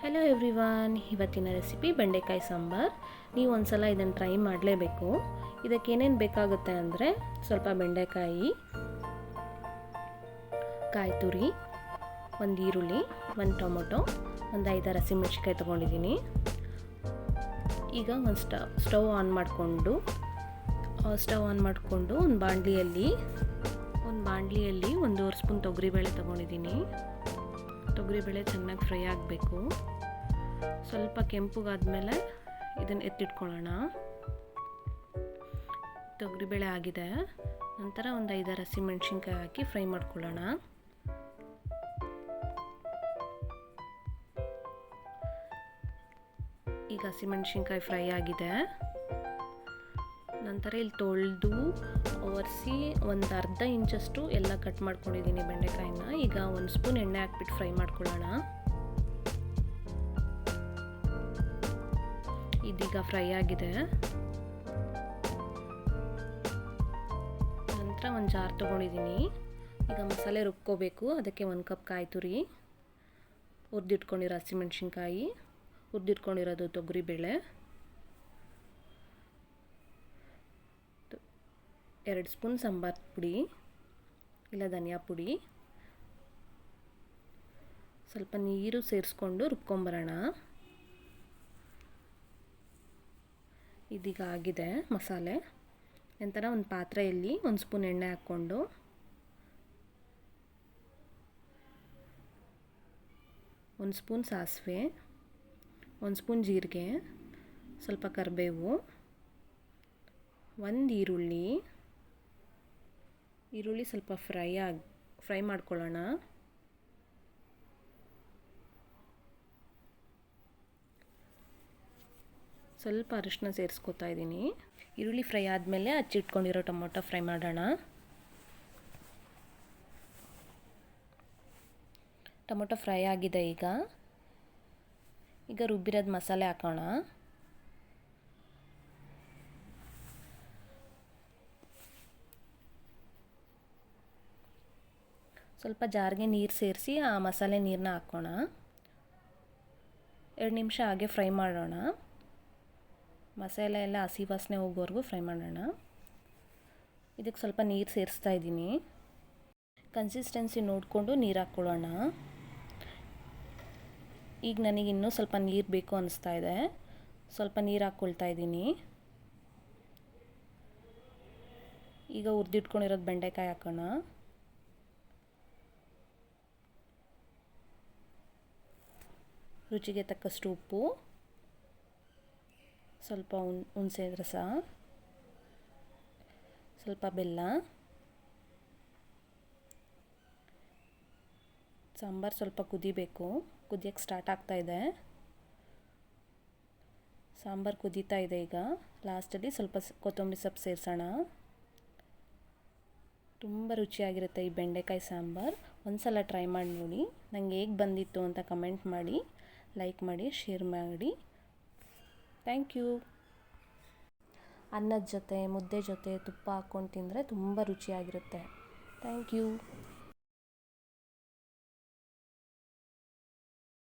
Hello everyone, ಇವತ್ತಿನ recipe ಬೆಂಡೆಕಾಯಿ ಸಾಂಬಾರು. ನೀವು ಒಂದ್ಸಲ ಇದನ್ನು ಟ್ರೈ ಮಾಡಲೇಬೇಕು. ಇದಕ್ಕೆ ಏನೇನು ಬೇಕಾಗುತ್ತೆ ಅಂದರೆ ಸ್ವಲ್ಪ ಬೆಂಡೆಕಾಯಿ, ಕಾಯಿ ತುರಿ, ಒಂದು ಈರುಳ್ಳಿ, ಒಂದು ಟೊಮೊಟೊ, ಒಂದು 5-6 ಹಸಿಮೆಣಸಿನ್ಕಾಯಿ ತೊಗೊಂಡಿದ್ದೀನಿ. ಈಗ ಒಂದು ಸ್ಟವ್ ಆನ್ ಮಾಡಿಕೊಂಡು ಒಂದು ಬಾಣಲಿಯಲ್ಲಿ 1.5 ಸ್ಪೂನ್ ತೊಗರಿಬೇಳೆ ತೊಗೊಂಡಿದ್ದೀನಿ. ತೊಗರಿಬೇಳೆ ಚೆನ್ನಾಗಿ ಫ್ರೈ ಆಗಬೇಕು. ಸ್ವಲ್ಪ ಕೆಂಪುಗಾದ್ಮೇಲೆ ಇದನ್ನು ಎತ್ತಿಟ್ಕೊಳ್ಳೋಣ. ತೊಗರಿಬೇಳೆ ಆಗಿದೆ. ನಂತರ ಒಂದು 5-6 ಹಸಿಮೆಣಸಿನ್ಕಾಯಿ ಹಾಕಿ ಫ್ರೈ ಮಾಡ್ಕೊಳ್ಳೋಣ. ಈಗ ಹಸಿಮೆಣಸಿನ್ಕಾಯಿ ಫ್ರೈ ಆಗಿದೆ. ನಂತರ ಇಲ್ಲಿ ತೊಳೆದು ಒರೆಸಿ ಒಂದು ಅರ್ಧ ಇಂಚಷ್ಟು ಎಲ್ಲ ಕಟ್ ಮಾಡ್ಕೊಂಡಿದ್ದೀನಿ ಬೆಂಡೆಕಾಯಿನ. ಈಗ 1 ಸ್ಪೂನ್ ಎಣ್ಣೆ ಹಾಕ್ಬಿಟ್ಟು ಫ್ರೈ ಮಾಡ್ಕೊಳ್ಳೋಣ. ಇದೀಗ ಫ್ರೈ ಆಗಿದೆ. ನಂತರ ಒಂದು ಜಾರ್ ತೊಗೊಂಡಿದ್ದೀನಿ. ಈಗ ಮಸಾಲೆ ರುಬ್ಕೋಬೇಕು. ಅದಕ್ಕೆ 1 ಕಪ್ ಕಾಯಿ ತುರಿ, ಹುರಿದಿಟ್ಕೊಂಡಿರೋ ಹಸಿಮೆಣಸಿನ್ಕಾಯಿ, ಹುರಿದಿಟ್ಕೊಂಡಿರೋದು ತೊಗರಿಬೇಳೆ, 2 ಸ್ಪೂನ್ ಸಾಂಬಾರು ಪುಡಿ ಇಲ್ಲ ಧನಿಯಾ ಪುಡಿ, ಸ್ವಲ್ಪ ನೀರು ಸೇರಿಸ್ಕೊಂಡು ರುಬ್ಕೊಂಬರೋಣ. ಇದೀಗ ಆಗಿದೆ ಮಸಾಲೆ. ನಂತರ ಒಂದು ಪಾತ್ರೆಯಲ್ಲಿ 1 ಸ್ಪೂನ್ ಎಣ್ಣೆ ಹಾಕ್ಕೊಂಡು ಒಂದು ಸ್ಪೂನ್ ಸಾಸಿವೆ, 1 ಸ್ಪೂನ್ ಜೀರಿಗೆ, ಸ್ವಲ್ಪ ಕರಿಬೇವು, 1 ಈರುಳ್ಳಿ ಸ್ವಲ್ಪ ಫ್ರೈ ಮಾಡ್ಕೊಳ್ಳೋಣ. ಸ್ವಲ್ಪ ಅರಿಶಿನ ಸೇರಿಸ್ಕೊತಾ ಇದ್ದೀನಿ. ಈರುಳ್ಳಿ ಫ್ರೈ ಆದಮೇಲೆ ಹಚ್ಚಿಟ್ಕೊಂಡಿರೋ ಟೊಮೊಟೊ ಫ್ರೈ ಮಾಡೋಣ. ಟೊಮೊಟೊ ಫ್ರೈ ಆಗಿದೆ. ಈಗ ರುಬ್ಬಿರೋದು ಮಸಾಲೆ ಹಾಕೋಣ. ಸ್ವಲ್ಪ ಜಾರಿಗೆ ನೀರು ಸೇರಿಸಿ ಆ ಮಸಾಲೆ ನೀರನ್ನ ಹಾಕೋಣ. 2 ನಿಮಿಷ ಹಾಗೆ ಫ್ರೈ ಮಾಡೋಣ. ಮಸಾಲೆ ಎಲ್ಲ ಹಸಿ ವಾಸನೆ ಹೋಗೋವರೆಗೂ ಫ್ರೈ ಮಾಡೋಣ. ಇದಕ್ಕೆ ಸ್ವಲ್ಪ ನೀರು ಸೇರಿಸ್ತಾ ಇದ್ದೀನಿ. ಕನ್ಸಿಸ್ಟೆನ್ಸಿ ನೋಡಿಕೊಂಡು ನೀರು ಹಾಕ್ಕೊಳ್ಳೋಣ. ಈಗ ನನಗೆ ಇನ್ನೂ ಸ್ವಲ್ಪ ನೀರು ಬೇಕು ಅನಿಸ್ತಾ ಇದೆ. ಸ್ವಲ್ಪ ನೀರು ಹಾಕ್ಕೊಳ್ತಾ ಇದ್ದೀನಿ. ಈಗ ಹುರಿದಿಟ್ಕೊಂಡಿರೋದು ಬೆಂಡೆಕಾಯಿ ಹಾಕೋಣ. ರುಚಿಗೆ ತಕ್ಕಷ್ಟು ಉಪ್ಪು, ಸ್ವಲ್ಪ ಹುಣಸೆ ರಸ, ಸ್ವಲ್ಪ ಬೆಲ್ಲ. ಸಾಂಬಾರು ಸ್ವಲ್ಪ ಕುದಿಬೇಕು. ಕುದಿಯೋಕ್ಕೆ ಸ್ಟಾರ್ಟ್ ಆಗ್ತಾ ಇದೆ. ಸಾಂಬಾರು ಕುದೀತಾ ಇದೆ. ಈಗ ಲಾಸ್ಟಲ್ಲಿ ಸ್ವಲ್ಪ ಕೊತ್ತಂಬರಿ ಸೊಪ್ಪು ಸೇರಿಸೋಣ. ತುಂಬ ರುಚಿಯಾಗಿರುತ್ತೆ ಈ ಬೆಂಡೆಕಾಯಿ ಸಾಂಬಾರು. ಒಂದ್ಸಲ ಟ್ರೈ ಮಾಡಿ ನೋಡಿ. ನನಗೆ ಹೇಗೆ ಬಂದಿತ್ತು ಅಂತ ಕಮೆಂಟ್ ಮಾಡಿ, ಲೈಕ್ ಮಾಡಿ, ಶೇರ್ ಮಾಡಿ. Thank you. ಅನ್ನದ ಜೊತೆ, ಮುದ್ದೆ ಜೊತೆ ತುಪ್ಪ ಹಾಕ್ಕೊಂಡು ತಿಂದರೆ ತುಂಬ ರುಚಿಯಾಗಿರುತ್ತೆ. Thank you.